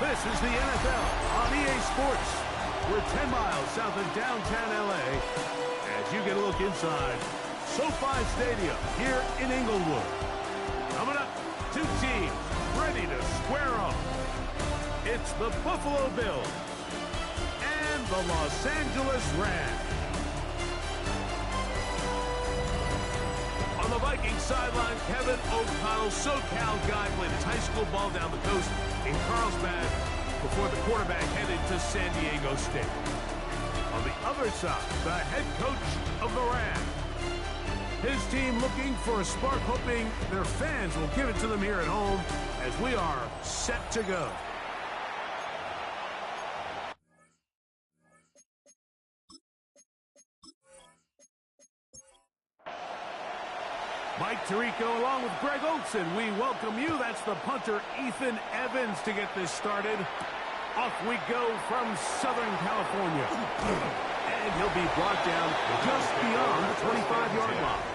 This is the NFL on EA Sports. We're 10 miles south of downtown LA as you get a look inside SoFi Stadium here in Inglewood. Coming up, two teams ready to square off. It's the Buffalo Bills and the Los Angeles Rams. On the Vikings sideline, Kevin O'Connell, SoCal guy, played his high school ball down the coast in Carlsbad before the quarterback headed to San Diego State. On the other side, the head coach of the Rams. His team looking for a spark, hoping their fans will give it to them here at home as we are set to go. Mike Tirico along with Greg Olson. We welcome you. That's the punter, Ethan Evans, to get this started. Off we go from Southern California. And he'll be brought down just beyond the 25-yard line.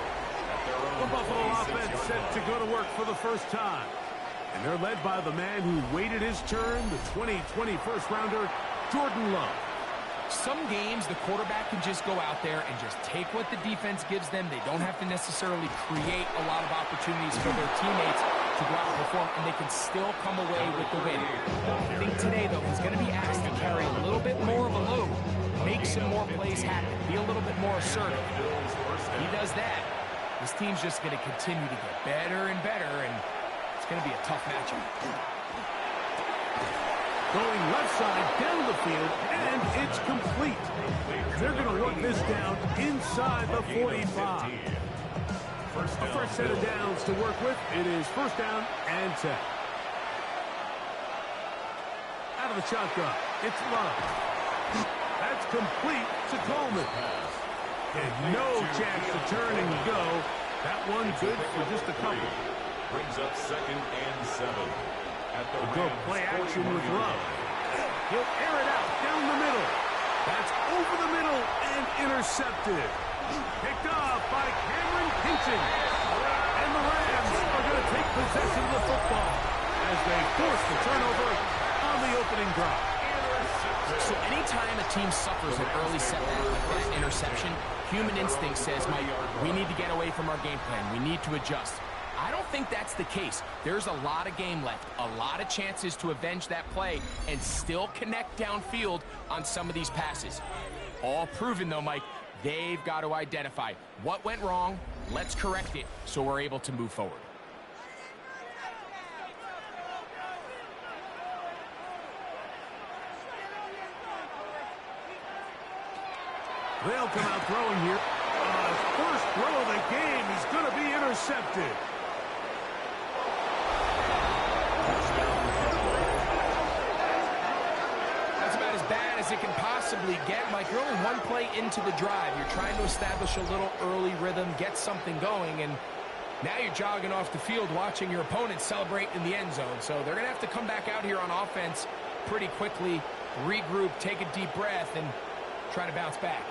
The Buffalo offense set to go to work for the first time. And they're led by the man who waited his turn, the 2020 first-rounder, Jordan Love. Some games, the quarterback can just go out there and just take what the defense gives them. They don't have to necessarily create a lot of opportunities for their teammates to go out and perform, and they can still come away with the win. I think today, though, he's going to be asked to carry a little bit more of a load, make some more plays happen, be a little bit more assertive. If he does that, this team's just going to continue to get better and better, and it's going to be a tough matchup. Going left side down the field, and it's complete. They're going to work this down inside the 45. A fresh set of downs to work with. It is first down and 10. Out of the shotgun, it's Love. That's complete to Coleman. And no chance to turn and go. That one good for just a couple. Brings up second and 7. We'll go play action with Love. He'll air it out down the middle. That's over the middle and intercepted. Picked off by Cameron Hinton. And the Rams are going to take possession of the football as they force the turnover on the opening drive. So anytime a team suffers an early setback like that interception, human instinct says, Mike, we need to get away from our game plan. We need to adjust. I don't think that's the case. There's a lot of game left, a lot of chances to avenge that play and still connect downfield on some of these passes. All proven, though, Mike, they've got to identify what went wrong, let's correct it so we're able to move forward. They'll come out throwing here. First throw of the game is going to be intercepted. As it can possibly get, Mike. You're only one play into the drive. You're trying to establish a little early rhythm, get something going, and now you're jogging off the field watching your opponent celebrate in the end zone. So they're going to have to come back out here on offense pretty quickly, regroup, take a deep breath, and try to bounce back.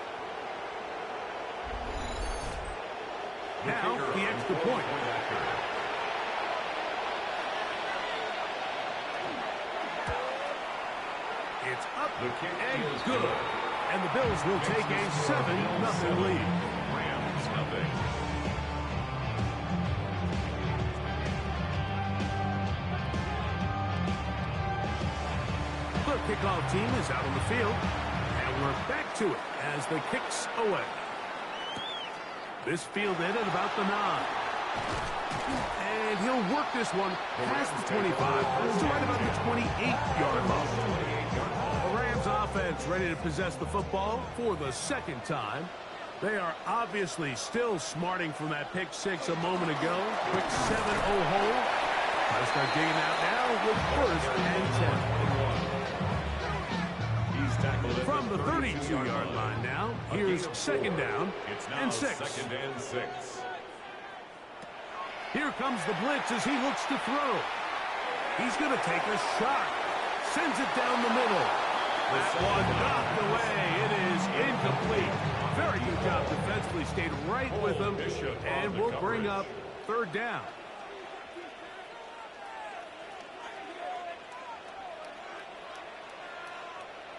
Now, the extra point. It's up and good. And the Bills will take a 7-0 lead. Rams nothing. The kickoff team is out on the field. And we're back to it as the kick's away. This fielded at about the 9. And he'll work this one past the 25 to right about the 28-yard line. The Rams offense ready to possess the football for the second time. They are obviously still smarting from that pick six a moment ago. Quick 7-0 hole. I'll start digging out now with first and 10. From the 32-yard line now, here's second down and 6. Second and 6. Here comes the blitz as he looks to throw. He's going to take a shot. Sends it down the middle. That one knocked away. It is incomplete. Very good job defensively. Stayed right with him. And will bring up third down.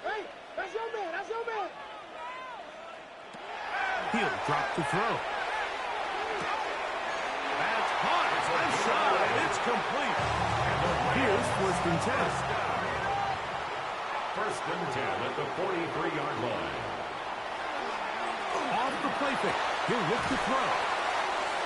Hey, that's your man. That's your man. He'll drop to throw. That's hot. Left side. It's complete. Here's first and 10. First and 10 at the 43-yard line. Off the play fake. He'll look to throw.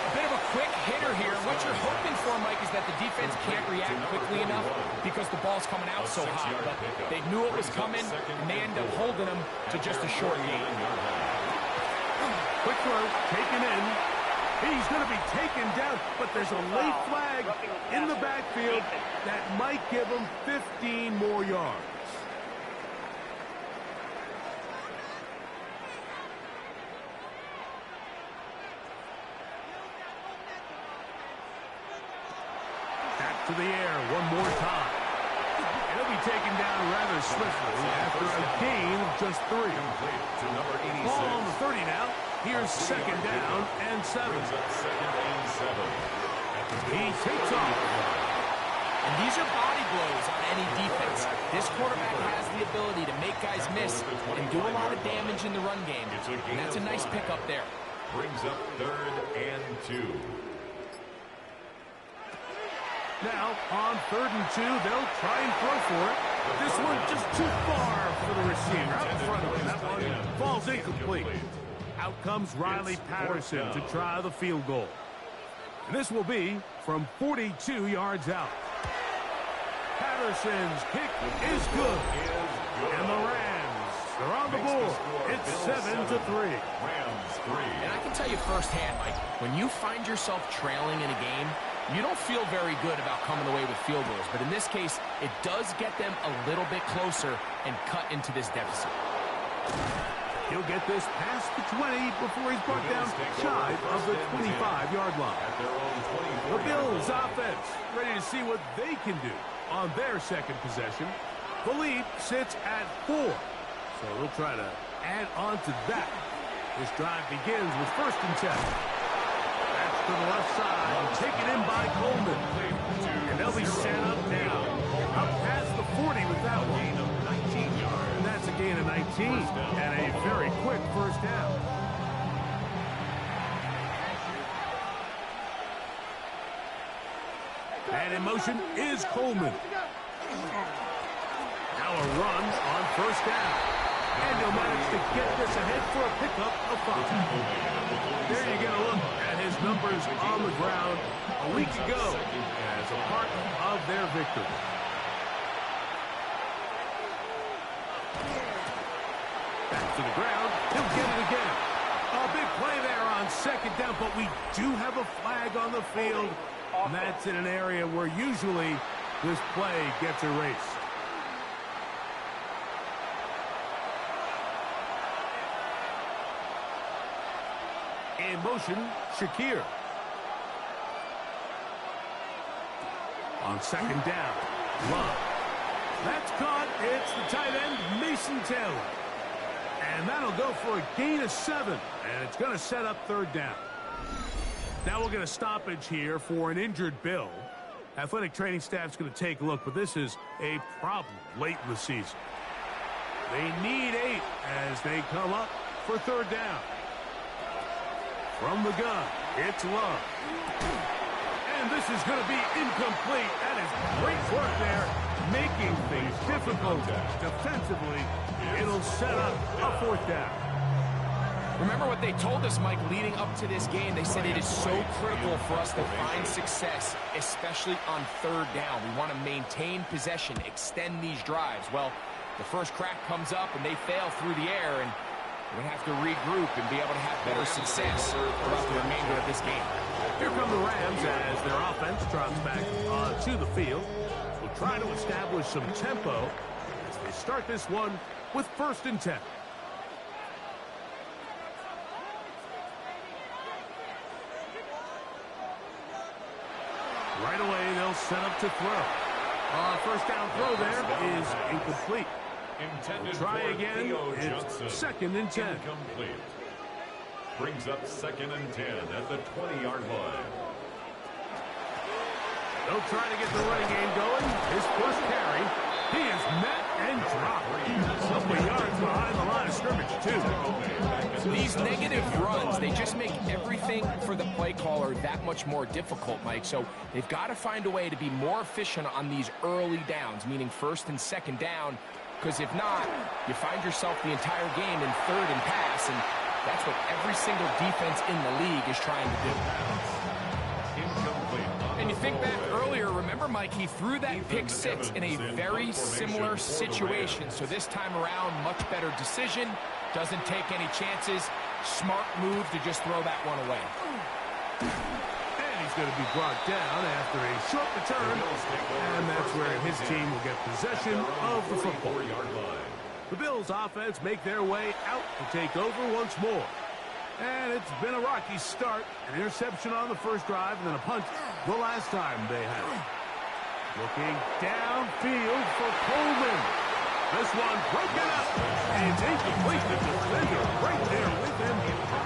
A bit of a quick hitter here. What you're hoping for, Mike, is that the defense can't react quickly enough because the ball's coming out so hot. But they knew it was coming, and they end up holding them to just a short gain. Quick throw, taken in. He's going to be taken down, but there's a late flag in the backfield that might give him 15 more yards. Back to the air one more time. And he'll be taken down rather swiftly after a gain of just 3. Complete to number 86. Ball on the 30 now. Here's second down and 7. Brings up second and 7. He takes off. And these are body blows on any defense. This quarterback has the ability to make guys miss and do a lot of damage in the run game. And that's a nice pickup there. Brings up third and 2. Now, on 3rd and 2, they'll try and throw for it. This one just too far for the receiver. Out in front of him. That one falls incomplete. Out comes Riley Patterson to try the field goal. And this will be from 42 yards out. Patterson's kick is good. And the Rams, they're on the board. It's 7-3. Rams 3. And I can tell you firsthand, Mike, when you find yourself trailing in a game, you don't feel very good about coming away with field goals. But in this case, it does get them a little bit closer and cut into this deficit. He'll get this past the 20 before he's brought down shy of the 25-yard line. At their own 24. The Bills offense ready to see what they can do on their second possession. The lead sits at 4, so they'll try to add on to that. This drive begins with first and 10. That's to the left side, taken in by Coleman. And they'll be set up now. Up past the 40 with that one. And that's a gain of 19 and a very quick first down. And in motion is Coleman. Now a run on first down. And he'll manage to get this ahead for a pickup of 5. There you get a look at his numbers on the ground a week ago as a part of their victory. Back to the ground. He'll get it again. A big play there on second down, but we do have a flag on the field. And that's in an area where usually this play gets erased. In motion, Shakir. On second down, Love. That's caught. It's the tight end, Mason Taylor. And that'll go for a gain of 7. And it's going to set up third down. Now we'll get a stoppage here for an injured Bill. Athletic training staff's going to take a look, but this is a problem late in the season. They need 8 as they come up for third down. From the gun, it's Love. And this is going to be incomplete. That is great work there, making things difficult defensively. It'll set up a fourth down. Remember what they told us, Mike, leading up to this game. They said it is so critical for us to find success, especially on third down. We want to maintain possession, extend these drives. Well, the first crack comes up, and they fail through the air, and we're going to have to regroup and be able to have better success throughout the remainder of this game. Here come the Rams as their offense drops back onto the field. We'll try to establish some tempo as they start this one with first and 10. Right away, they'll set up to throw. First down throw there is incomplete. Intended Try for again. Theo It's Johnson. second and 10. Incomplete. Brings up second and 10 at the 20-yard line. They'll try to get the running game going. His first carry, he is met and dropped. Somebody scrimmage, too. These negative runs, they just make everything for the play caller that much more difficult, Mike. So they've got to find a way to be more efficient on these early downs, meaning first and second down, because if not, you find yourself the entire game in third and pass, and that's what every single defense in the league is trying to do. And you think back earlier, remember, Mike, he threw that pick six in a very similar situation. So this time around, much better decision, doesn't take any chances. Smart move to just throw that one away. And he's going to be brought down after a short return, and that's where his team will get possession of the football. The Bills offense make their way out to take over once more. And it's been a rocky start. An interception on the first drive and then a punt the last time they had it. Looking downfield for Coleman. This one broken up. And it's incomplete. The defender right there with him.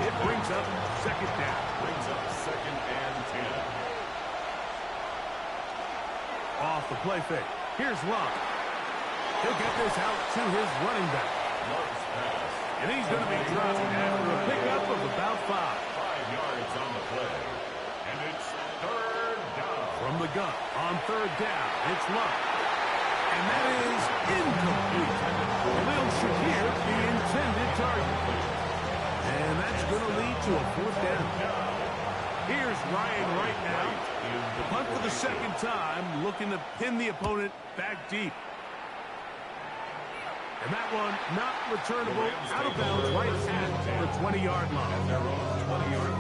It brings up second down. Brings up second and 10. Off the play fake. Here's Love. He'll get this out to his running back. Love's pass. And he's going to be dropped after a pickup of about 5. 5 yards on the play. And it's third down. From the gun on third down, it's Love. And that is incomplete. Khalil Shakir, the intended target. And that's going to lead to a fourth down. Here's Ryan right now. The punt for the second time, looking to pin the opponent back deep. And that one not returnable, out of bounds right at the 20-yard line.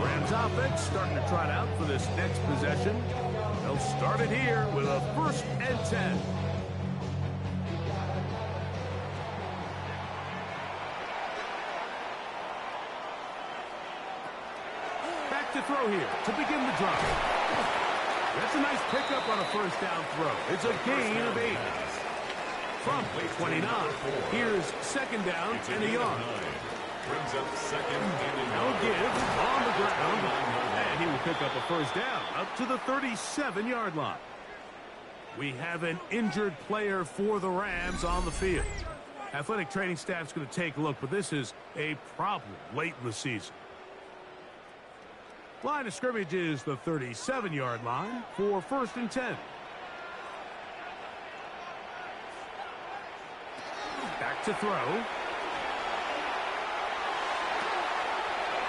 Rams offense starting to trot out for this next possession. They'll start it here with a 1st and 10. Back to throw here to begin the drive. That's a nice pickup on a first down throw. It's a gain of 8. From 29. Here's second down and a yard. Brings up second and a No yard. give on the ground. And he will pick up a first down up to the 37-yard line. We have an injured player for the Rams on the field. Athletic training staff's going to take a look, but this is a problem late in the season. Line of scrimmage is the 37-yard line for 1st and 10. Back to throw.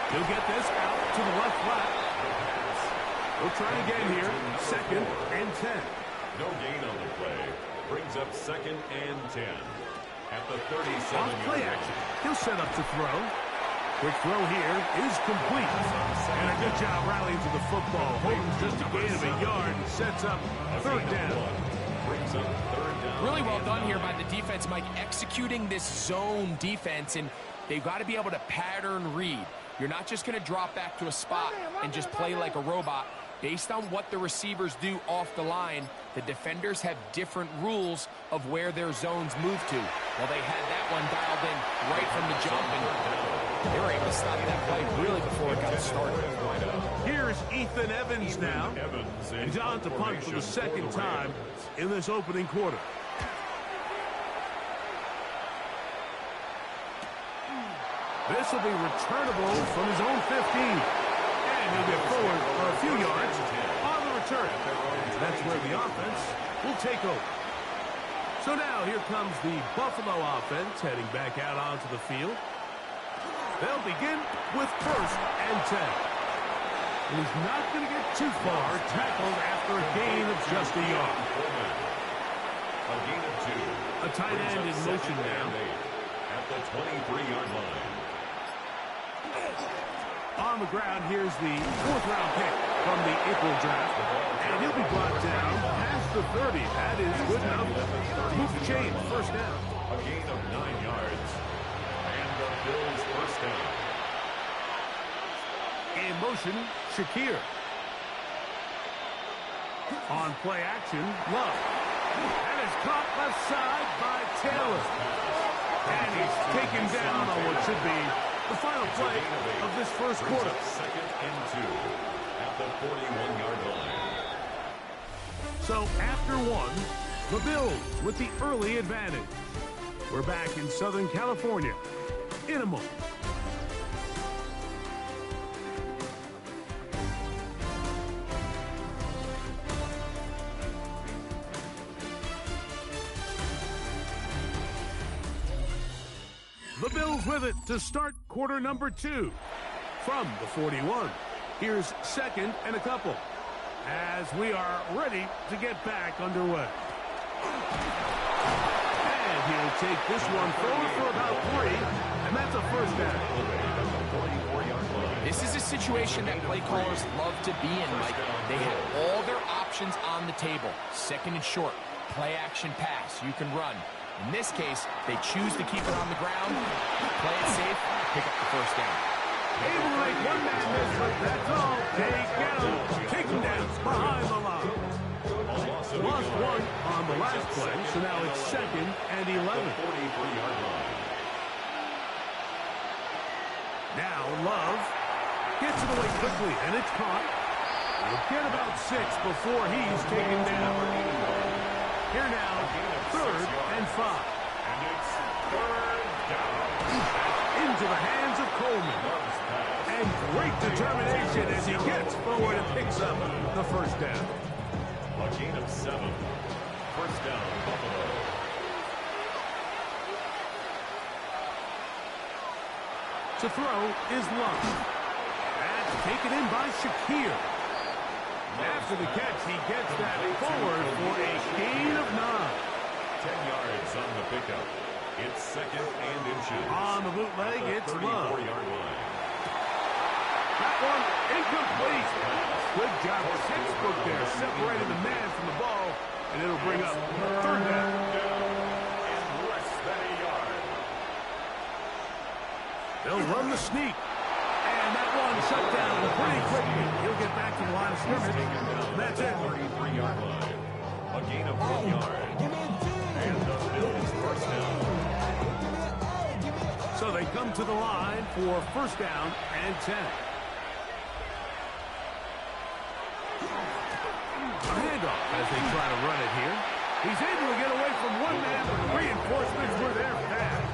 He'll get this out to the left flat. We'll try again here. 2nd and 10. No gain on the play. Brings up second and 10. At the 37-yard Off play line. action. He'll set up to throw. Quick throw here is complete. And a good job rallying to the football. Holds just a gain of a yard and sets up 3rd down. Brings up 3rd down. Really well done here by the defense, Mike, executing this zone defense, and they've got to be able to pattern read. You're not just going to drop back to a spot and just play like a robot. Based on what the receivers do off the line, the defenders have different rules of where their zones move to. Well, they had that one dialed in right from the jump, and they were able to stop that play really before it got started. Here's Ethan Evans now. Evans And John to punt for the second time in this opening quarter. This will be returnable from his own 15. And he'll get forward for a few yards on the return. That's where the offense will take over. So now here comes the Buffalo offense heading back out onto the field. They'll begin with 1st and 10. And he's not going to get too far, tackled after a gain of just a yard. A gain of 2. A tight end in motion now. At the 23-yard line. On the ground, here's the 4th-round pick from the April draft. And he'll be brought down past the 30. That is good enough. Move the chain, 1st down. A gain of 9 yards. And the Bills' 1st down. In motion, Shakir. On play action, Love. That is caught left side by Taylor. And he's taken down on what should be the final play of this first quarter. 2nd and 2 at the 41-yard line. So after 1, the Bills with the early advantage. We're back in Southern California in a moment. The Bills with it to start quarter number 2. From the 41, here's second and a couple as we are ready to get back underway. And he'll take this one forward for about 3, and that's a first down. This is a situation that play callers love to be in, Mike. They have all their options on the table. Second and short, play action pass, you can run. In this case, they choose to keep it on the ground, play it safe, pick up the first down. Able to make one man miss, but that's all. Take him down behind the line. Lost one on the last play, so now it's second and 11. Now Love gets it away quickly, and it's caught. We'll get about 6 before he's taken down. Here now, third and 5. And it's third down. Into the hands of Coleman. And great determination as he gets forward and picks up the first down. A gain of 7. First down, Buffalo. To throw is Love. That's taken in by Shakir. After the catch, he gets that forward for a gain of 9. 10 yards on the pickup. It's second and inches. On the bootleg, it's Love. 34-yard line. That one incomplete. Good job. 6 foot there, separating the man from the ball, and it'll bring up third down. And less than a yard. They'll run the sneak. And that one shut down pretty quickly. He'll get back to the line of scrimmage. And that's it. 33-yard line. A gain of 1 yard. And the Bills first down. So they come to the line for first down and 10. A handoff as they try to run it here. He's able to get away from one man, but reinforcements were there fast.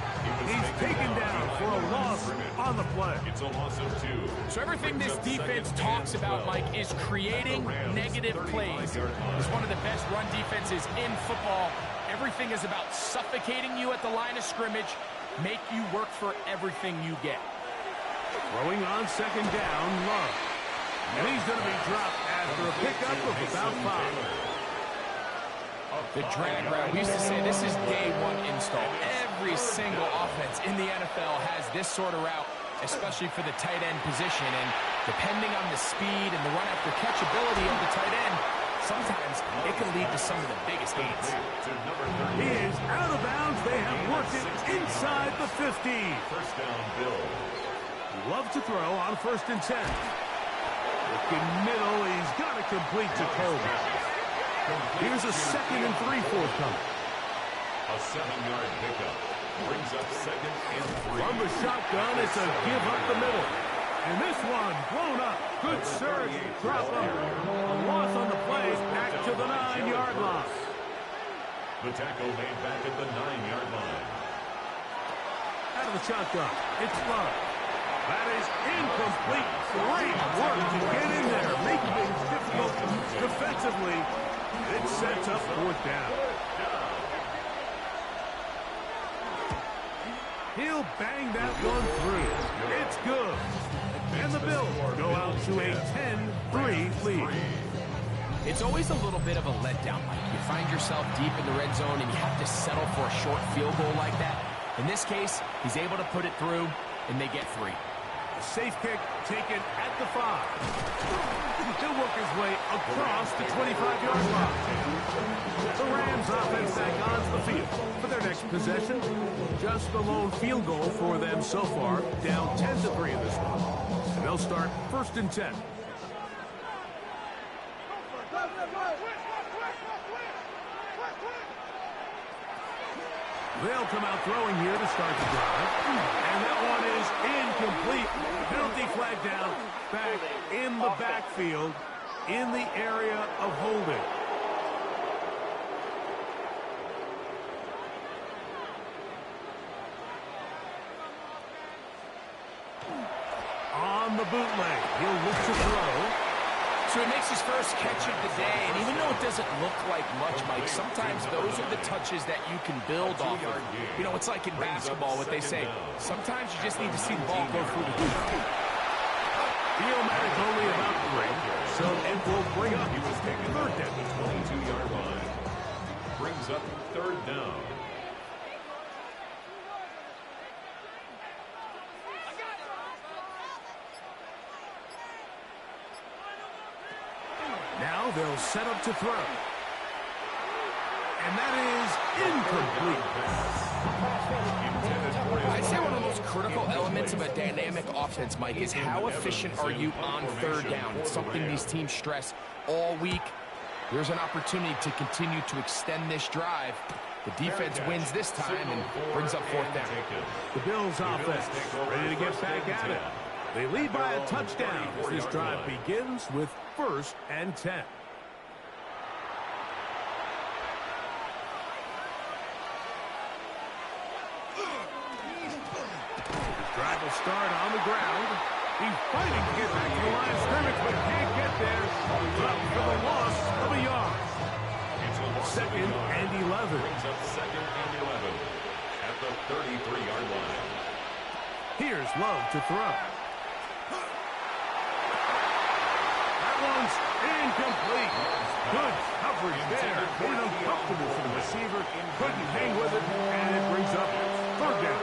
He's taken down for a loss on the play. It's a loss of 2. So everything this defense talks about, Mike, is creating negative plays. It's one of the best run defenses in football. Everything is about suffocating you at the line of scrimmage, make you work for everything you get. Throwing on second down, Love. And he's going to be dropped after a pickup of about 5. The drag route, we used to say this is day 1 install. Every single offense in the NFL has this sort of route, especially for the tight end position. And depending on the speed and the run after catch ability of the tight end, sometimes it can lead to some of the biggest gains. He is out of bounds. They have worked it inside the 15. First down, Bills. Love to throw on first and 10. Looking middle, he's got to complete to Coleman. Here's a second and 3 forthcoming. A 7-yard pickup. Brings up second and 3. From the shotgun, it's a give up the middle. And this one blown up. Good surge. Drop him. A loss on the play back to the 9-yard line. The tackle made back at the 9-yard line. Out of the shotgun, it's Love. That is incomplete. Great work to get in there. Make things difficult defensively. It sets up fourth down. He'll bang that one through. It's good. And the Bills go out to a 10-3 lead. It's always a little bit of a letdown, Mike. You find yourself deep in the red zone and you have to settle for a short field goal like that. In this case, he's able to put it through, and they get 3. A safe kick taken at the 5. He'll work his way across the 25-yard line. The Rams offense back onto the field for their next possession. Just the lone field goal for them so far, down 10-3 in this one. And they'll start first and 10. They'll come out throwing here to start the drive. And that one is incomplete. Penalty flag down. Back in the backfield in the area of holding. the bootleg. He'll look to throw. So he makes his first catch of the day, and even though it doesn't look like much, Mike, sometimes those are the touches that you can build off of. You know, it's like in basketball, what they say, sometimes you just need to see the ball go through the hoop. Field is only about 3, so it will bring up third down. 22-yard line. Brings up third down. Now they'll set up to throw. And that is incomplete. I'd say one of the most critical elements of a dynamic offense, Mike, is how efficient are you on third down. It's something these teams stress all week. Here's an opportunity to continue to extend this drive. The defense wins this time and brings up fourth down. The Bills offense ready to get back at it. They lead by a touchdown as this drive begins with 1st and 10. This drive will start on the ground. He's fighting to get back to the line of scrimmage, but can't get there. Up for the loss of a yard. 2nd and 11. Brings up 2nd and 11 at the 33-yard line. Here's Love to throw. One's incomplete. Good coverage there. Made it uncomfortable for the receiver. Couldn't hang with it, and it brings up third down.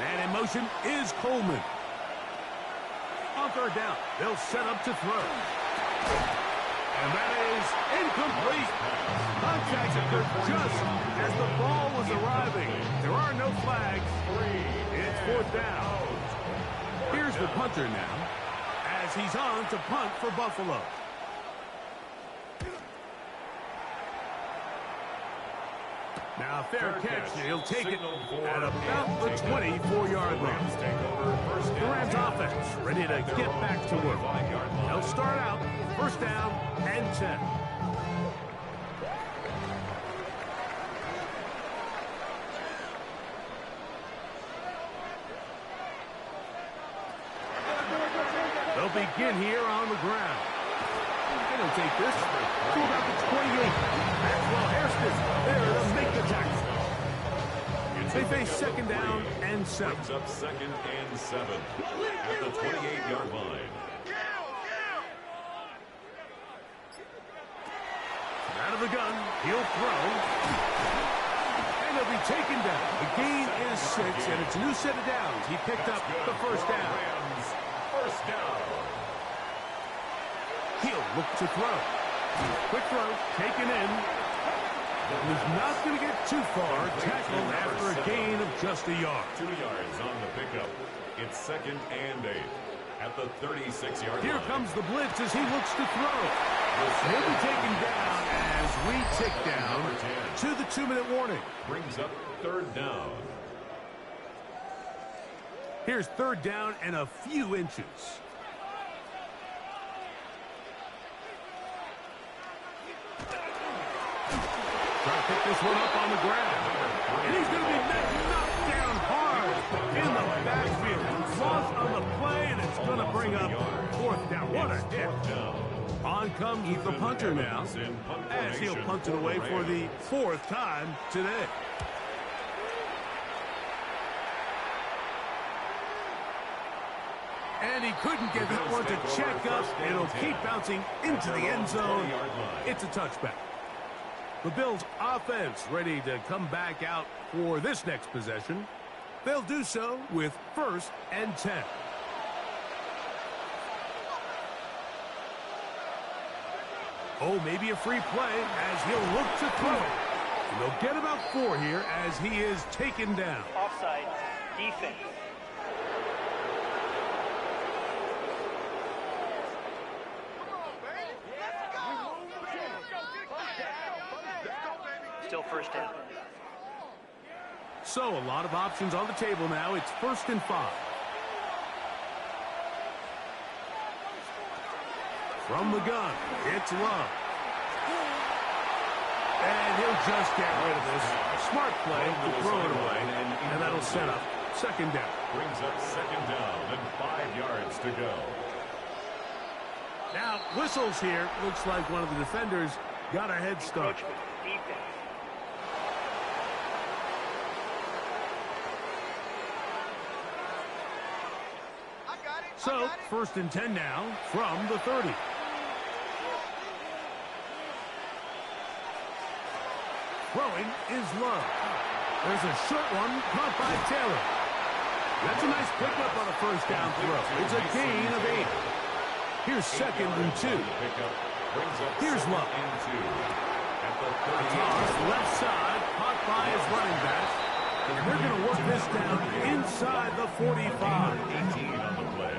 And in motion is Coleman. On third down, they'll set up to throw. And that is incomplete. Contact occurred just as the ball was arriving. There are no flags. It's fourth down. Here's the punter now, as he's on to punt for Buffalo. Now, fair catch. He'll take it at about the 24-yard line. The Rams offense ready to get back to work. They'll start out 1st down and 10. They'll begin here on the ground. And he'll take this to about the 28. Maxwell Hairston there to make the tackle. They face 2nd down and 7. Brings up 2nd and 7 at the 28-yard line. Out of the gun, he'll throw. And he'll be taken down. The gain is 6, and it's a new set of downs. He picked up the 1st down. First down. He'll look to throw. Quick throw, taken in. He's not going to get too far. Tackled after a gain of just a yard. 2 yards on the pickup. It's 2nd and 8 at the 36-yard line. Here comes the blitz as he looks to throw. He'll be taken down as we tick down to the 2-minute warning. Brings up 3rd down. Here's 3rd down and a few inches. Trying to pick this one up on the ground. And he's going to be knocked down hard in the backfield. Loss on the play, and it's going to bring up 4th down. What a hit. On comes the punter now, as he'll punt it away for the 4th time today. And he couldn't get that one to check up. It'll keep bouncing into the end zone. It's a touchback. The Bills offense ready to come back out for this next possession. They'll do so with 1st and 10. Oh, maybe a free play as he'll look to throw. And they'll get about 4 here as he is taken down. Offside, defense. Still 1st down. So a lot of options on the table now. It's 1st and 5. From the gun, it's Love. And he'll just get rid of this. Smart play to throw it away, and that'll set up 2nd down. Brings up second down and 5 yards to go. Now, whistles here. Looks like one of the defenders got a head start. Defense. So, 1st and 10 now from the 30. Throwing is Love. There's a short one caught by Taylor. That's a nice pickup on a first down throw. It's a gain of 8. Here's 2nd and 2. Here's Love. Toss left side, caught by his running back. And they're going to work this down inside the 45. 18 on the play.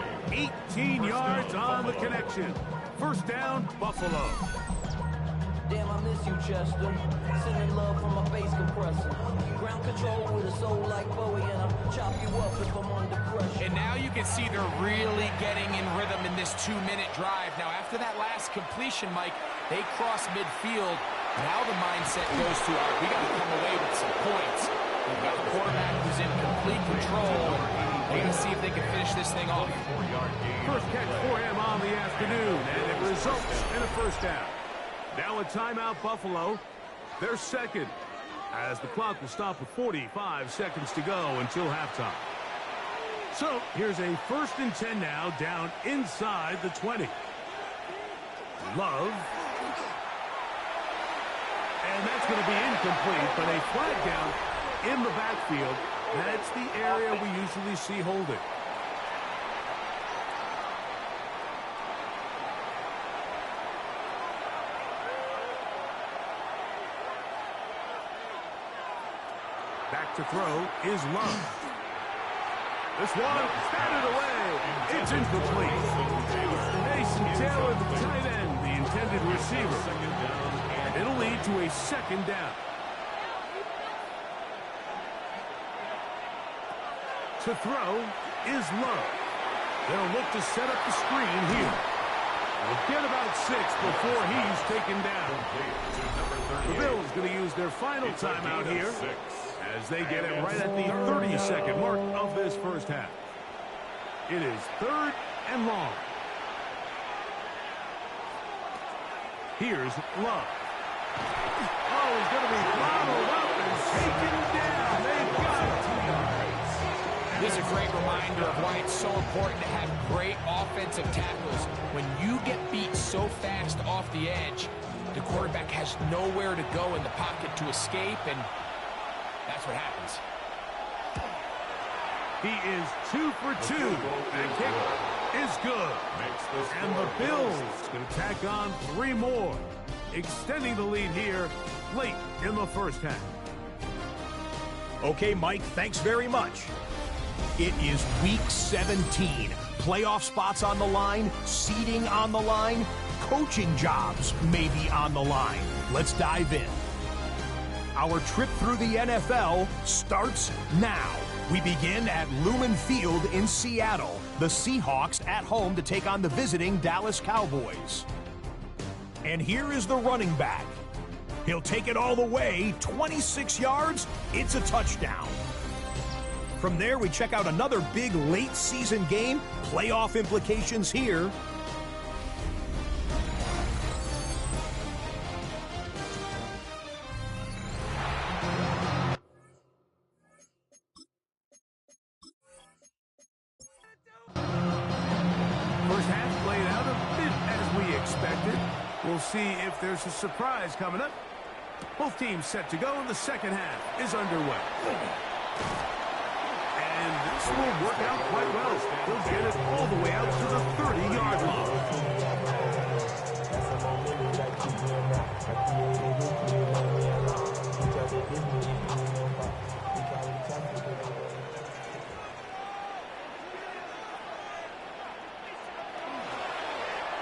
18 yards on the connection. First down, Buffalo. Damn, I miss you, Chester. Sending love from my bass compressor. Ground control with a soul like Bowie, and I'll chop you up if I'm under pressure. And now you can see they're really getting in rhythm in this 2-minute drive. Now, after that last completion, Mike, they cross midfield. Now the mindset goes to, all right, we got to come away with some points. We've got the quarterback who's in complete control. They got to see if they can finish this thing off. First catch for him on the afternoon, and it results in a first down. Now a timeout, Buffalo. They're second, as the clock will stop with 45 seconds to go until halftime. So here's a 1st and 10 now, down inside the 20. Love. And that's going to be incomplete, but a flag down in the backfield. That's the area we usually see holding. Back to throw is Love. This one batted away. It's incomplete. Mason Taylor, the tight end, the intended receiver. And it'll lead to a 2nd down. To throw is Love. They'll look to set up the screen here. They'll get about 6 before he's taken down. The Bills going to use their final timeout here, as they get it right at the 30-second mark of this first half. It is 3rd and long. Here's Love. Oh, he's going to be bottled up and taken down. They've got it. This is a great reminder of why it's so important to have great offensive tackles. When you get beat so fast off the edge, the quarterback has nowhere to go in the pocket to escape, and that's what happens. He is 2 for 2. That kick is good. And the Bills going to tack on 3 more, extending the lead here late in the first half. Okay, Mike, thanks very much. It is Week 17. Playoff spots on the line, seeding on the line, coaching jobs may be on the line. Let's dive in. Our trip through the NFL starts now. We begin at Lumen Field in Seattle. The Seahawks at home to take on the visiting Dallas Cowboys. And here is the running back. He'll take it all the way, 26 yards, it's a touchdown. From there, we check out another big late-season game, playoff implications here. First half played out a bit as we expected. We'll see if there's a surprise coming up. Both teams set to go, and the second half is underway. And this will work out quite well. He'll get it all the way out to the 30-yard line.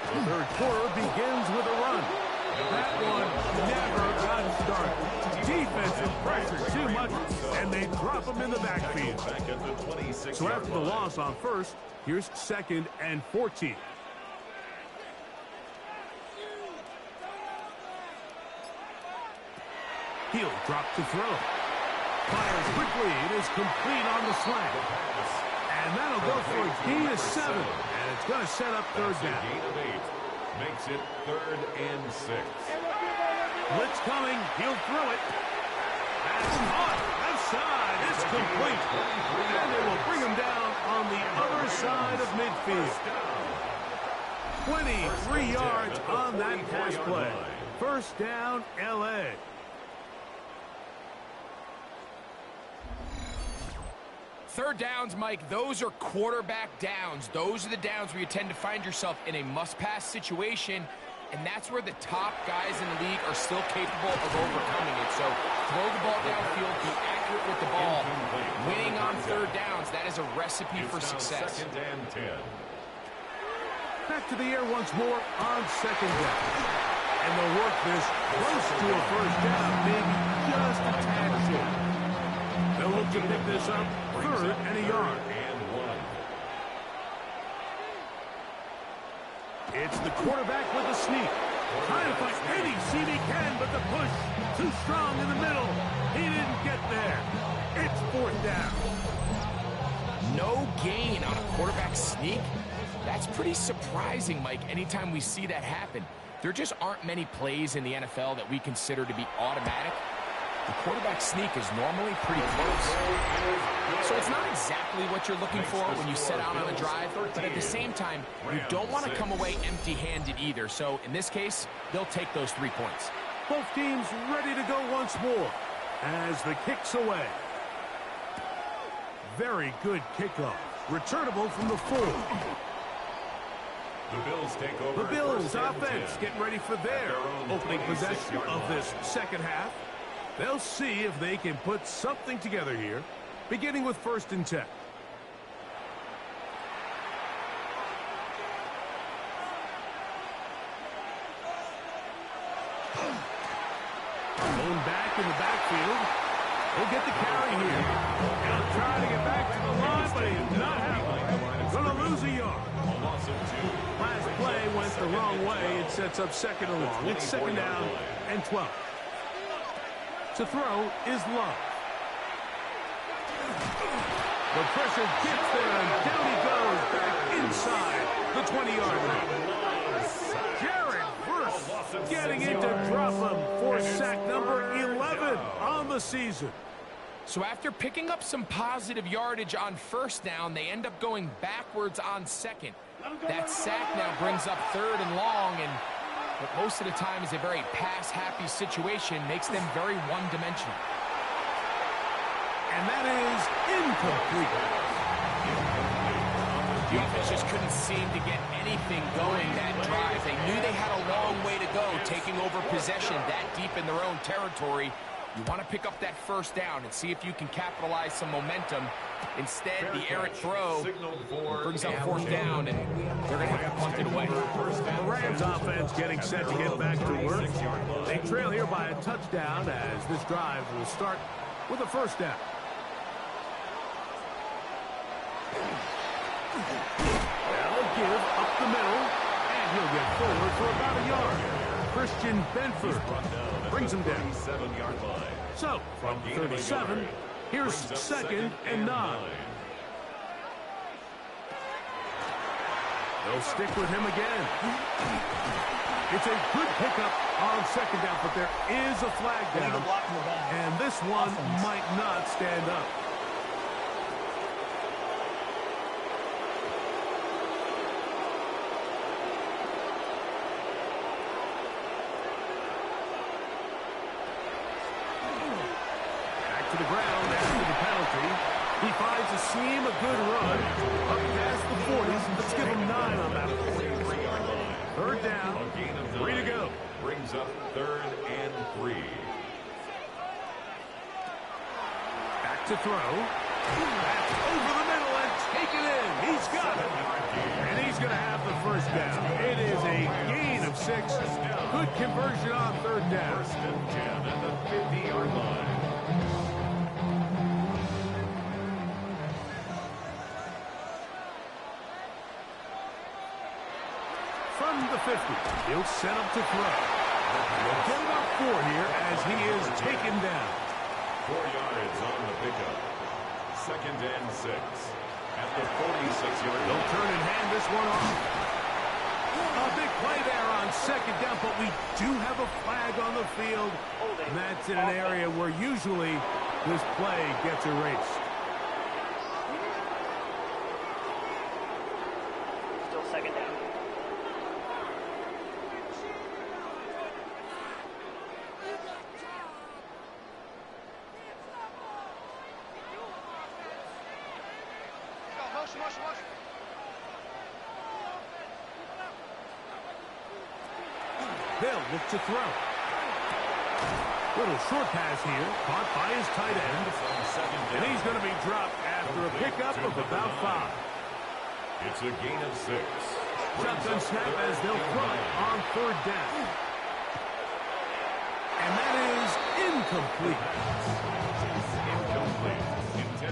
The third quarter begins with a run. That one never got started. Defensive pressure too much, and they drop him in the backfield. So after the loss on first, here's 2nd and 14. He'll drop to throw. Fires quickly. It is complete on the slant. And that'll go for a gain of 7. And it's going to set up third That's a down. gain of 8. Makes it 3rd and 6. Blitz coming. He'll throw it. That's caught. Left side. It's complete. And they will bring him down on the other side of midfield. 23 yards on that pass play. First down, L.A. Third downs, Mike, those are quarterback downs. Those are the downs where you tend to find yourself in a must-pass situation, and that's where the top guys in the league are still capable of overcoming it. So throw the ball downfield, be accurate with the ball. Winning on third downs, that is a recipe for success. 2nd and 10. Back to the air once more on second down. And they'll work this close to a first down, maybe just a tad short. They'll look to pick this up 3rd and a yard. And 1. It's the quarterback with a sneak. Trying to find any seam he can, but the push too strong in the middle. He didn't get there. It's 4th down. No gain on a quarterback sneak? That's pretty surprising, Mike, anytime we see that happen. There just aren't many plays in the NFL that we consider to be automatic. The quarterback sneak is normally pretty close. So it's not exactly what you're looking for when you set out on a drive, but at the same time, you don't want to come away empty-handed either. So in this case, they'll take those 3 points. Both teams ready to go once more as the kick's away. Very good kickoff. Returnable from the 4. The Bills take over. The Bills 1st and offense 10. getting ready for their opening possession of this second half. They'll see if they can put something together here, beginning with 1st and 10. Going back in the backfield. He'll get the carry here. He'll try to get back to the line, but he's not happening. Going to lose a yard. Last play went the wrong way. It sets up 2nd and long. It's 2nd down and 12. To throw is Love. The pressure gets there, and down he goes back inside the 20-yard line. Jared Verse getting in to drop him for sack number 11 on the season. So after picking up some positive yardage on 1st down, they end up going backwards on 2nd. That sack now brings up 3rd and long, and what most of the time is a very pass-happy situation makes them very one-dimensional. And that is incomplete. The offense just couldn't seem to get anything going that drive. They knew they had a long way to go taking over possession that deep in their own territory. You want to pick up that 1st down and see if you can capitalize some momentum. Instead, the errant throw brings up 4th down, and they're going to have to punt it away. The Rams offense getting set to get back to work. They trail here by a touchdown as this drive will start with a 1st down. They'll give up the middle, and he'll get forward for about a yard. Christian Benford brings him down. So, from 37, here's 2nd and 9. They'll stick with him again. It's a good pickup on 2nd down, but there is a flag down, and this one might not stand up. To the ground after the penalty. He finds a seam, a good run. Up past the 40s. Let's give him 9 on that. 3rd down. 3 to go. Brings up 3rd and 3. Back to throw. That's over the middle and taken in. He's got it. And he's going to have the 1st down. It is a gain of 6. Good conversion on 3rd down. 1st and 10 at the 50-yard line. From the 50, he'll set up to throw. He'll get about 4 here as he is taken down. 4 yards on the pickup. 2nd and 6. at the 46-yard line. They'll turn and hand this one off. A big play there on second down, but we do have a flag on the field. And that's in an area where usually this play gets erased. Still second down. They'll look to throw. Little short pass here, caught by his tight end. And he's going to be dropped after a pickup of about 5. It's a gain of 6. Shotgun snap as they'll throw it on third down. And that is incomplete.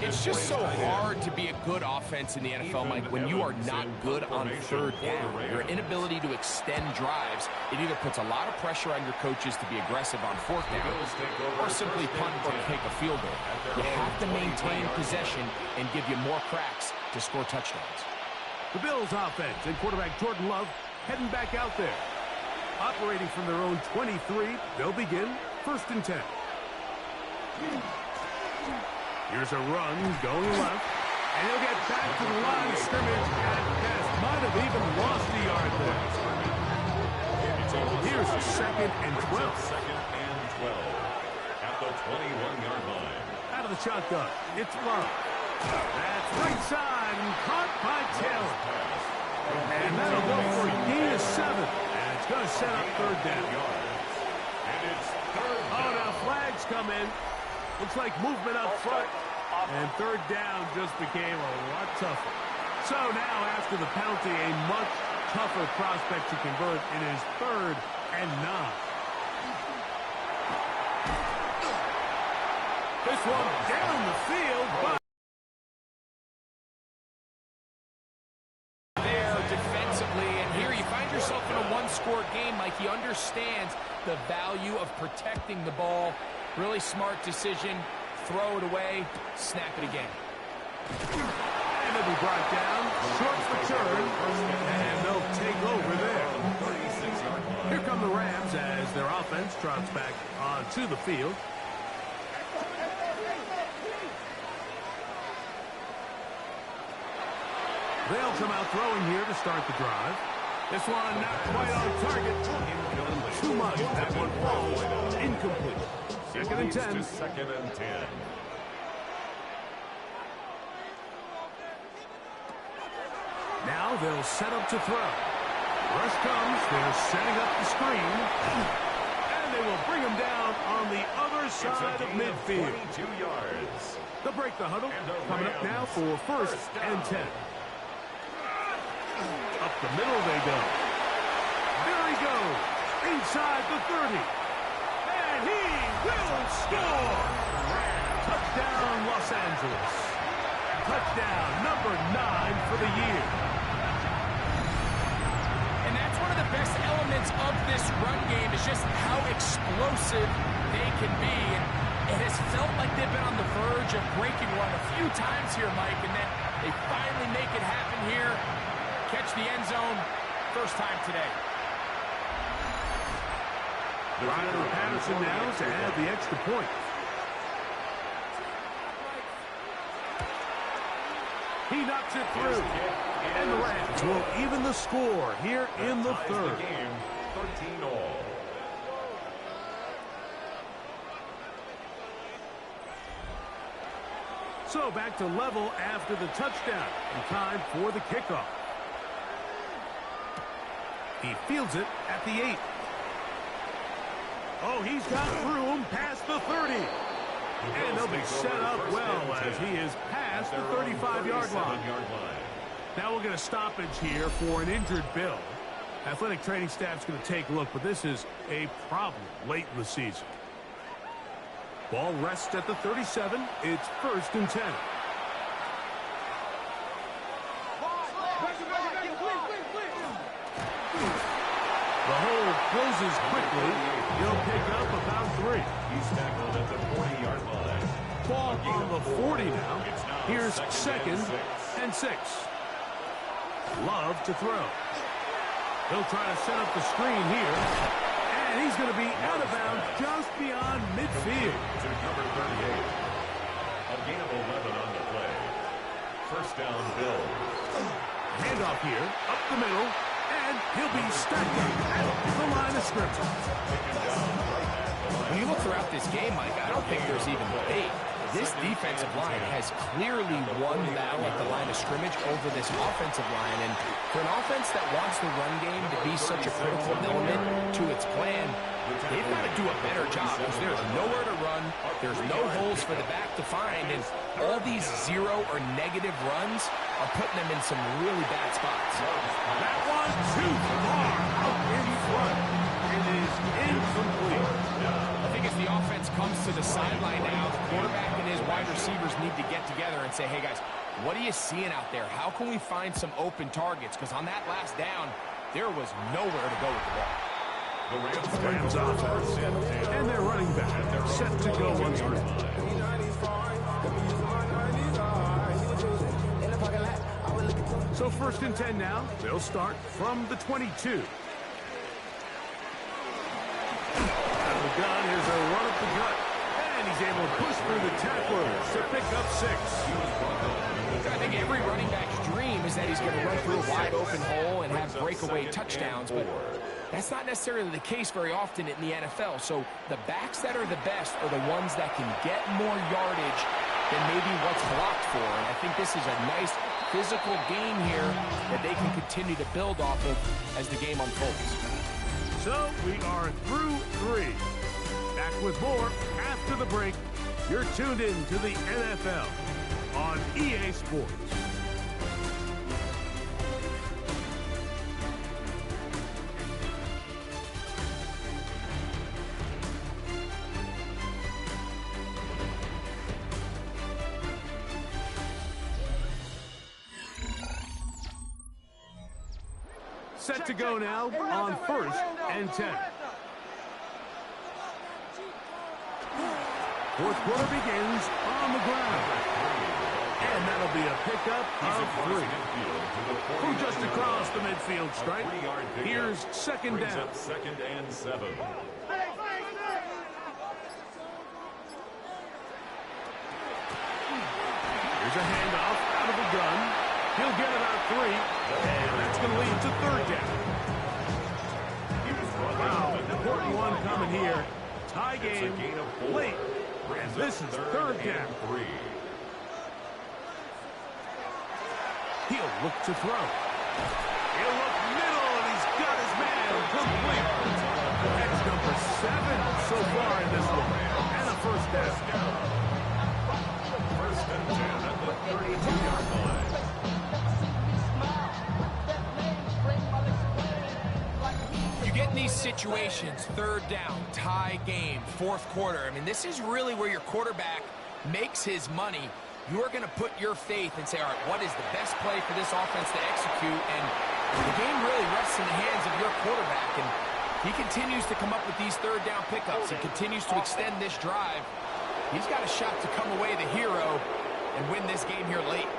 It's just so hard to be a good offense in the NFL, Mike, when you are not good on third down. Your inability to extend drives, it either puts a lot of pressure on your coaches to be aggressive on fourth down or simply punt or kick a field goal. You have to maintain possession and give you more cracks to score touchdowns. The Bills offense and quarterback Jordan Love heading back out there. Operating from their own 23, they'll begin 1st and 10. Here's a run going left. And he'll get back to the line of scrimmage at best. Might have even lost a yard there. Here's a 2nd and 12. 2nd and 12 at the 21-yard line. Out of the shotgun, it's Love. That's right side and caught by Taylor. And that'll go for a gain of 7. And it's going to set up third down. And it's third down. Oh, now flags come in. Looks like movement up front. And third down just became a lot tougher. So now after the penalty, a much tougher prospect to convert. It is 3rd and 9. This one down the field, but There defensively, and here you find yourself in a one-score game. Mike, he understands the value of protecting the ball. Really smart decision. Throw it away, snap it again. and it'll be brought down, short return, and they'll take over there. Here come the Rams as their offense trots back onto the field. They'll come out throwing here to start the drive. This one not quite on target. Too much. That one falls incomplete. 2nd and 10. 2nd and 10. Now they'll set up to throw. Rush comes. They're setting up the screen. And they will bring him down on the other side of midfield. 22 yards. They'll break the huddle. Coming up now for 1st and 10. Up the middle they go. There he goes. Inside the 30. And he will score. Touchdown, Los Angeles. Touchdown number 9 for the year. And that's one of the best elements of this run game is just how explosive they can be. And it has felt like they've been on the verge of breaking one a few times here, Mike, and then they finally make it happen here. Catch the end zone, first time today. Ryder Patterson now to add the extra point. He knocks it through. And the Rams will even the score here in the 3rd. Game 13-all. So back to level after the touchdown. And time for the kickoff. He fields it at the 8. Oh, he's got room past the 30. And they'll be set up well as he is past the 35-yard line. Now we'll get a stoppage here for an injured Bill. Athletic training staff's going to take a look, but this is a problem late in the season. Ball rests at the 37. It's 1st and 10. The hole closes quickly. He'll pick up about 3. He's tackled at the 40-yard line. Ball on the 40 now. Here's 2nd and 6. Love to throw. He'll try to set up the screen here. And he's going to be out of bounds just beyond midfield. To number 38. A gain of 11 on the play. First down, Bills. Handoff here, up the middle, and he'll be stacked up at the line of scrimmage. When you look throughout this game, Mike, I don't think there's even debate. This defensive line has clearly won the battle at the line of scrimmage over this offensive line. And for an offense that wants the run game to be such a critical element to its plan, they've got to do a better job because there's nowhere to run. There's no holes for the back to find. And all these zero or negative runs are putting them in some really bad spots. That one too far out in front. It is incomplete. I think as the offense comes to the sideline now, the quarterback and his wide receivers need to get together and say, hey, guys, what are you seeing out there? How can we find some open targets? Because on that last down, there was nowhere to go with the ball. The Rams offense, and their running back set to go once more. So 1st and 10 now. They'll start from the 22. Out of the gun, here's a run up the gut. And he's able to push through the tacklers to pick up 6. I think every running back's dream is that he's going to run through a wide open hole and have breakaway touchdowns, but that's not necessarily the case very often in the NFL. So the backs that are the best are the ones that can get more yardage than maybe what's blocked for. And I think this is a nice physical game here that they can continue to build off of as the game unfolds. So we are through 3. Back with more after the break. You're tuned in to the NFL on EA Sports. Set to go now on 1st and 10. 4th quarter begins on the ground. And that'll be a pickup of 3. From just across the midfield stripe. Here's 2nd down. 2nd and 7. Here's a handoff out of the gun. He'll get about 3. And that's going to lead to 3rd down. Wow, important one coming here. Tie game late. And this is 3rd down. 3. He'll look to throw. He'll look middle, and he's got his man complete. That's number 7 so far in this one. And a 1st down. 1st and 10 at the 32-yard line. Get in these situations, 3rd down, tie game, 4th quarter. I mean, this is really where your quarterback makes his money. You are going to put your faith and say, all right, what is the best play for this offense to execute? And the game really rests in the hands of your quarterback. And he continues to come up with these 3rd down pickups and continues to extend this drive. He's got a shot to come away the hero and win this game here late.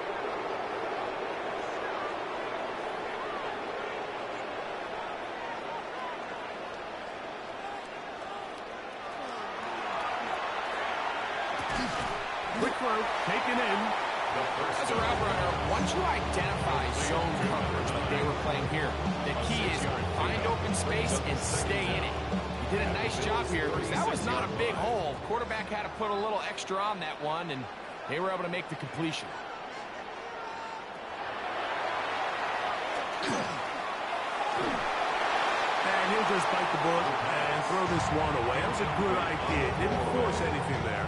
Quick throw, taken in. As a route runner, once you identify zone coverage like they were playing here, the key is find open space and stay in it. You did a nice job here because that was not a big hole. Quarterback had to put a little extra on that one, and they were able to make the completion. And he'll just bite the bullet and throw this one away. That was a good idea. Didn't force anything there.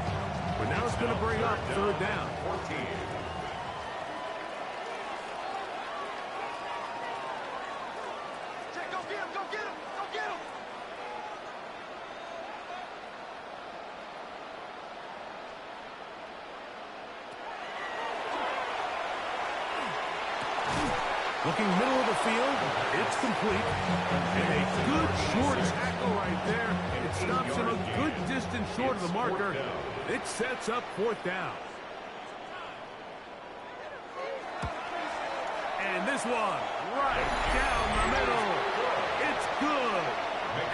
But now it's going to bring up 3rd down. 14. Go get him, go get him, go get him. Looking middle of the field, it's complete. And a good short tackle right there. It stops him a good distance short of the marker. It sets up 4th down. And this one, right down the middle. It's good.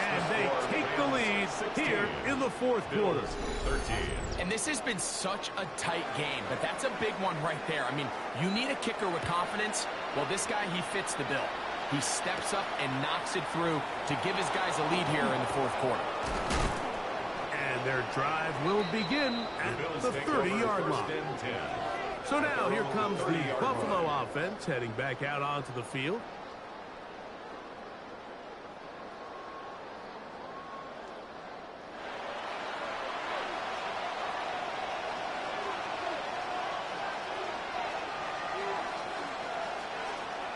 And they take the lead here in the fourth quarter. 13. And this has been such a tight game, but that's a big one right there. I mean, you need a kicker with confidence. Well, this guy, he fits the bill. He steps up and knocks it through to give his guys a lead here in the fourth quarter. And their drive will begin at the 30-yard line. So now here comes the Buffalo offense heading back out onto the field.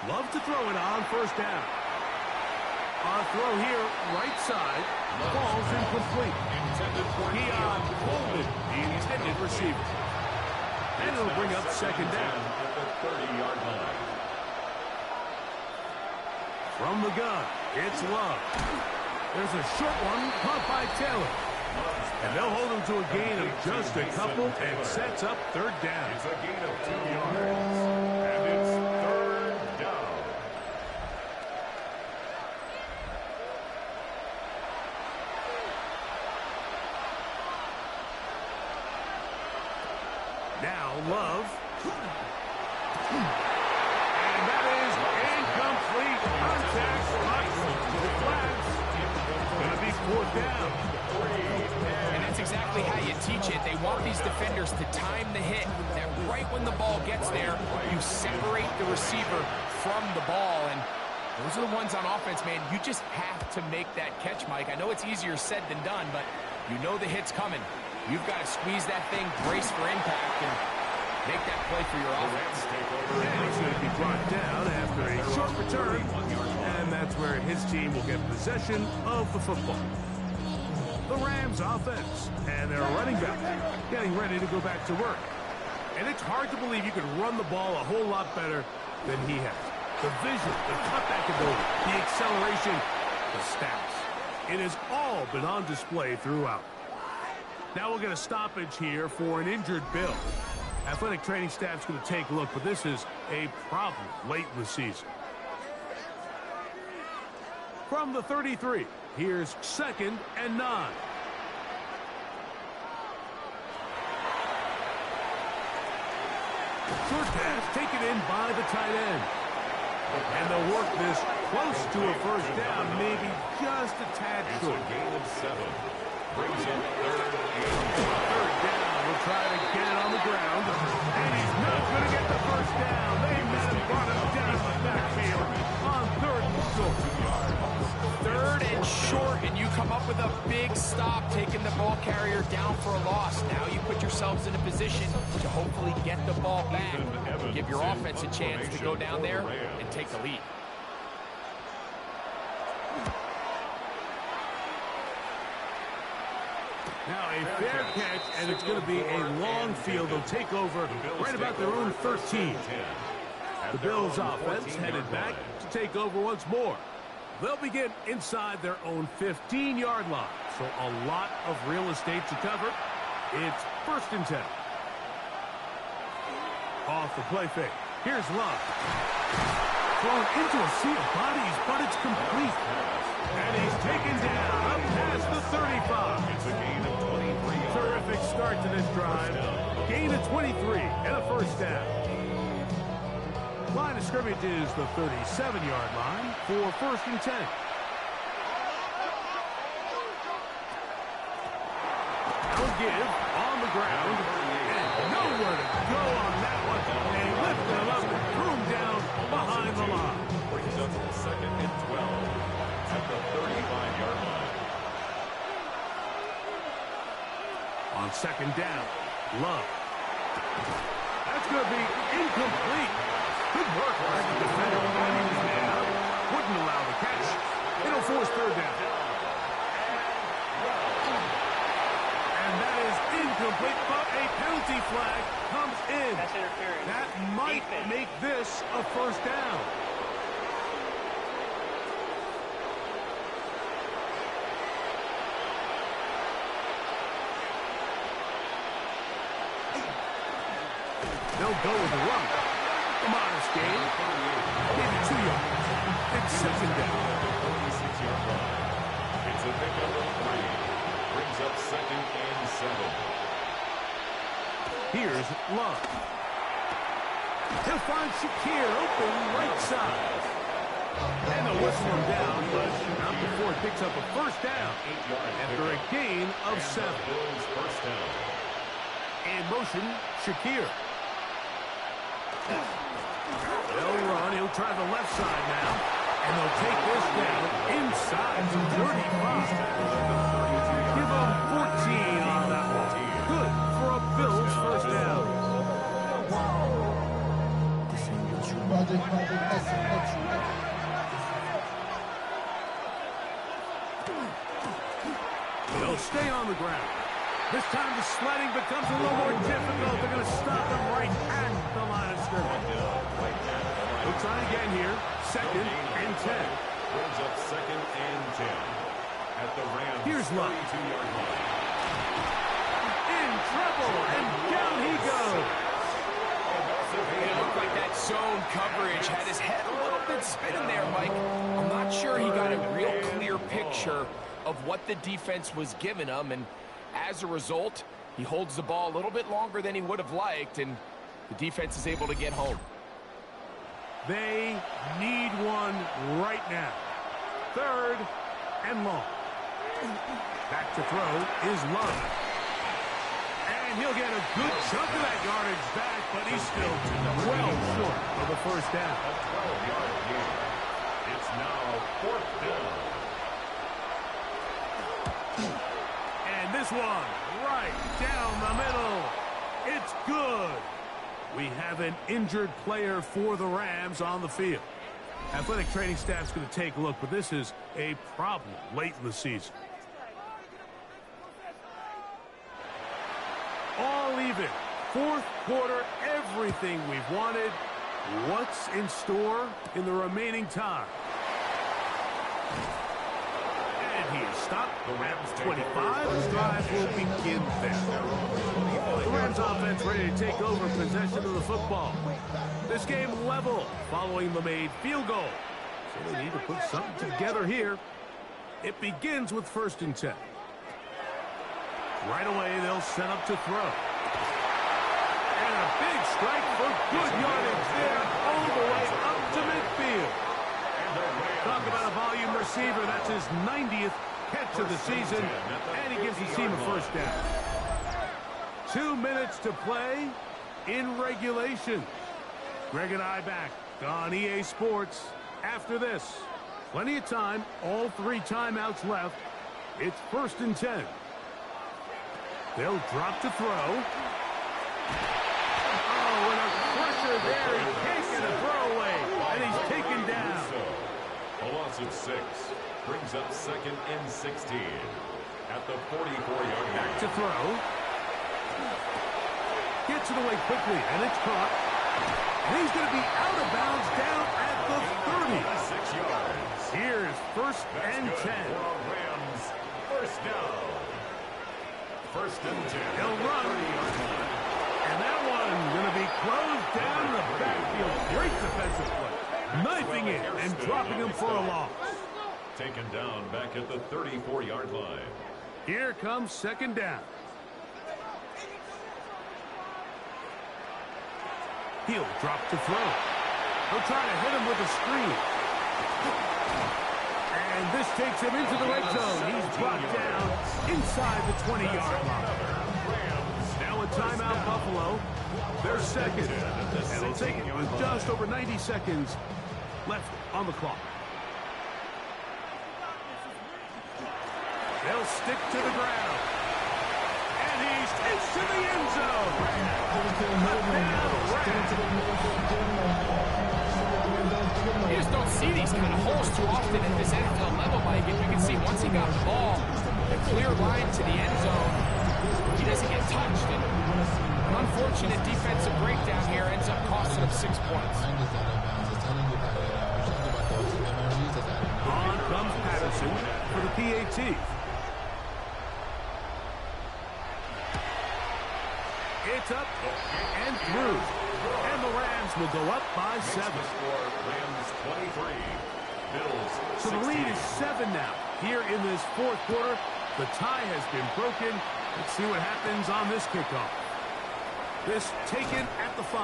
Love to throw it on first down. On throw here, right side, ball's incomplete. Keon Coleman, the intended receiver. And it'll bring up second down. At the 30-yard line. From the gun, it's Love. There's a short one caught by Taylor. And they'll hold him to a gain of just a couple and sets up third down. It's a gain of 2 yards. And it's third down. Now Love. And that is incomplete. Contact. The flags. Going to be fourth down. And that's exactly how you teach it. They want these defenders to time the hit. That right when the ball gets there, you separate the receiver from the ball. And those are the ones on offense, man. You just have to make that catch, Mike. I know it's easier said than done, but you know the hit's coming. You've got to squeeze that thing, brace for impact, and make that play for your offense. And he's going to be brought down after a short return. And that's where his team will get possession of the football. The Rams offense and their running back getting ready to go back to work. And it's hard to believe you could run the ball a whole lot better than he has. The vision, the cutback ability, the acceleration, the stats. It has all been on display throughout. Now we'll get a stoppage here for an injured Bill. Athletic training staff's going to take a look, but this is a problem late in the season. From the 33, here's 2nd and 9. Short pass taken in by the tight end. And they'll work this close to a first down, maybe just a tad short. It's a gain of 7. Brings up Third down. We'll try to get it on the ground. And he's not going to get the first down. They met him, brought him down the backfield on 3rd and short. 3rd and short, and you come up with a big stop, taking the ball carrier down for a loss. Now you put yourselves in a position to hopefully get the ball back. Give your offense a chance to go down there and take the lead. Now a fair catch, and it's going to be a long field. They'll take over right about their own 13. The Bills offense headed back to take over once more. They'll begin inside their own 15-yard line. So a lot of real estate to cover. It's 1st and 10. Off the play fake. Here's Love. Thrown into a sea of bodies, but it's complete. And he's taken down up past the 35. It's a gain of 23. Terrific start to this drive. Gain of 23 and a first down. Line of scrimmage is the 37-yard line for 1st and 10. They'll give on the ground. And nowhere to go on that one. They lift him up and threw him down behind the line. Brings up 2nd and 12 at the 35-yard line. On 2nd down, Love. That's going to be incomplete. Good work by the defender. He was man up. Wouldn't allow the catch. It'll force 3rd down. And that is incomplete, but a penalty flag comes in. That's interference. That might make this a first down. They'll go with the run. A modest gain. Maybe 2 yards. It's second down. 46-yard line. It's a pickup of 3. Brings up second and 7. Here's Love. He'll find Shakir open right side. And they'll whistle him down, but not before it picks up a first down after a gain of 7. Bills first down. In motion, Shakir. They'll run. He'll try the left side now. And they'll take this down inside the 35. Give them 14 on that one. Good for a Bills first down. They'll stay on the ground. This time the sledding becomes a little more difficult. They're going to stop them right at the line of scrimmage. They'll try again here. Second and 10. Brings up second and 10. At the Rams. Here's Love. 32-yard line. In trouble, and down he goes. It looked like that zone coverage had his head a little bit spinning there, Mike. I'm not sure he got a real clear picture of what the defense was giving him, and as a result, he holds the ball a little bit longer than he would have liked, and the defense is able to get home. They need one right now. Third and long. Back to throw is Love. And he'll get a good chunk of that yardage back, but he's still well short of the first down. A 12-yard gain. It's now fourth down. And this one right down the middle. It's good. We have an injured player for the Rams on the field. Athletic training staff's going to take a look, but this is a problem late in the season. All even. Fourth quarter, everything we've wanted. What's in store in the remaining time? And he is stopped. The Rams 25. The drive will begin there. The Rams offense ready to take over possession of the football. This game level following the made field goal. So they need to put something together here. It begins with first and 10. Right away, they'll set up to throw. And a big strike for good yardage there all the way up to midfield. Talk about a volume receiver. That's his 90th catch of the season. And he gives his team a first down. 2 minutes to play in regulation. Greg and I back on EA Sports after this. Plenty of time. All 3 timeouts left. It's first and 10. They'll drop to throw. Oh, and a pressure there. He can't get a throwaway. And he's taken down. A loss of 6. Brings up second and 16. At the 44-yard line. Back to throw. Gets it away quickly, and it's caught. And he's going to be out of bounds down at the 30. 6 yards. Here's first and 10. For Rams. First down. First and 10. He'll run. And that one going to be closed down the backfield. Great defensive play. Knifing it and dropping him for a loss. Taken down back at the 34-yard line. Here comes second down. He'll drop to throw. He'll try to hit him with a screen. And this takes him into the red zone. He's brought down inside the 20-yard line. Now a timeout, Buffalo. They're second. And they'll take it with just over 90 seconds left on the clock. They'll stick to the ground. And he's into the end zone. You just don't see these kind of holes too often at this NFL level, Mike. And you can see once he got the ball, the clear line to the end zone, he doesn't get touched. And an unfortunate defensive breakdown here ends up costing him 6 points. On comes Patterson for the PAT. It's up and through. And the Rams will go up by 7. Score, Rams 23. Bills So the lead 16. is 7 now. Here in this fourth quarter, the tie has been broken. Let's see what happens on this kickoff. This taken at the 5.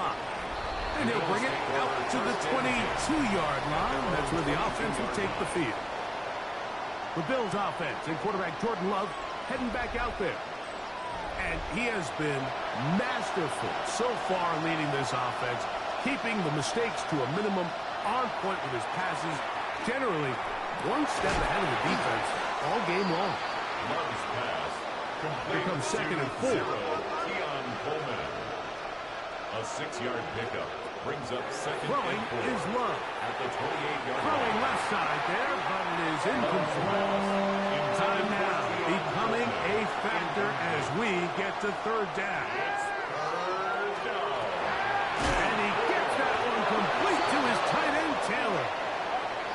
And he'll bring it out to the 22-yard line. That's where the offense will take the field. The Bills offense and quarterback Jordan Love heading back out there. And he has been masterful so far in leading this offense, keeping the mistakes to a minimum, on point with his passes, generally one step ahead of the defense all game long. Love's pass. Here comes second and 4. Keon Coleman. A 6-yard pickup brings up second Throwing and 4. is Love. At the 28-yard Throwing line. left side there, but it is incomplete. Time now becoming a factor as we get to third down. And he gets that one complete to his tight end, Taylor.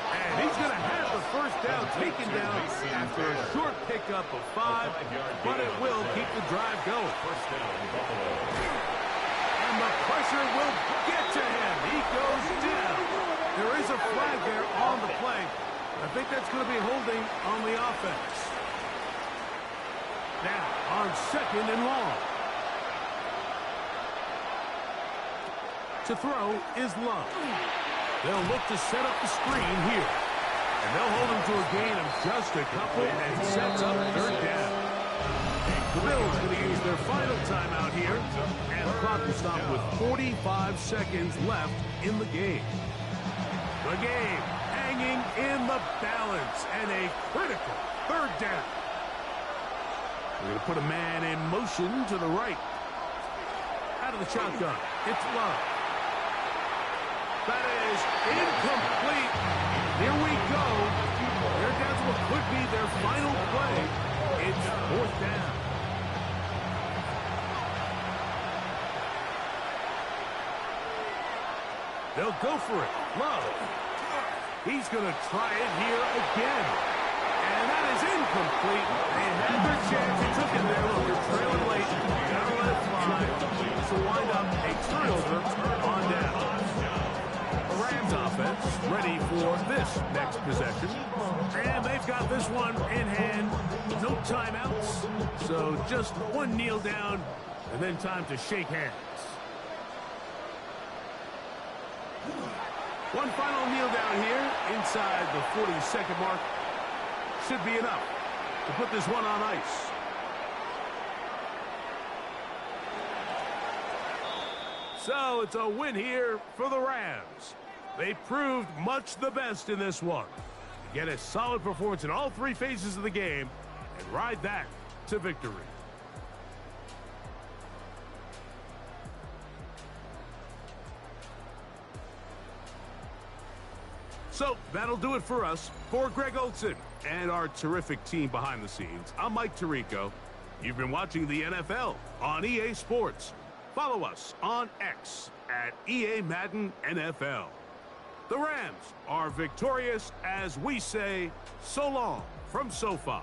And he's going to have the first down taken down after a short pickup of 5, but it will keep the drive going. First down, Buffalo. And the pressure will get to him. He goes down. There is a flag there on the play. I think that's going to be holding on the offense. Now, on second and long. To throw is Love. They'll look to set up the screen here. And they'll hold him to a gain of just a couple and sets up third down. The Bills going to use their final timeout here. And the clock will stop with 45 seconds left in the game. The game hanging in the balance and a critical third down. We're going to put a man in motion to the right. Out of the shotgun, it's Love. That is incomplete. Here we go. They're down to what could be their final play. It's fourth down. They'll go for it. Love. He's going to try it here again. And that is incomplete. They had their chance. They took it there. Look, they're trailing late. Gotta let it fly. So wind up a turnover on down. The Rams offense ready for this next possession. And they've got this one in hand. No timeouts. So just one kneel down and then time to shake hands. One final kneel down here inside the 40-second mark. Should be enough to put this one on ice. So it's a win here for the Rams. They proved much the best in this one. Get a solid performance in all three phases of the game and ride that to victory. So that'll do it for us. For Greg Olson and our terrific team behind the scenes, I'm Mike Tirico. You've been watching the NFL on EA Sports. Follow us on X at EA Madden NFL. The Rams are victorious as we say so long from SoFi.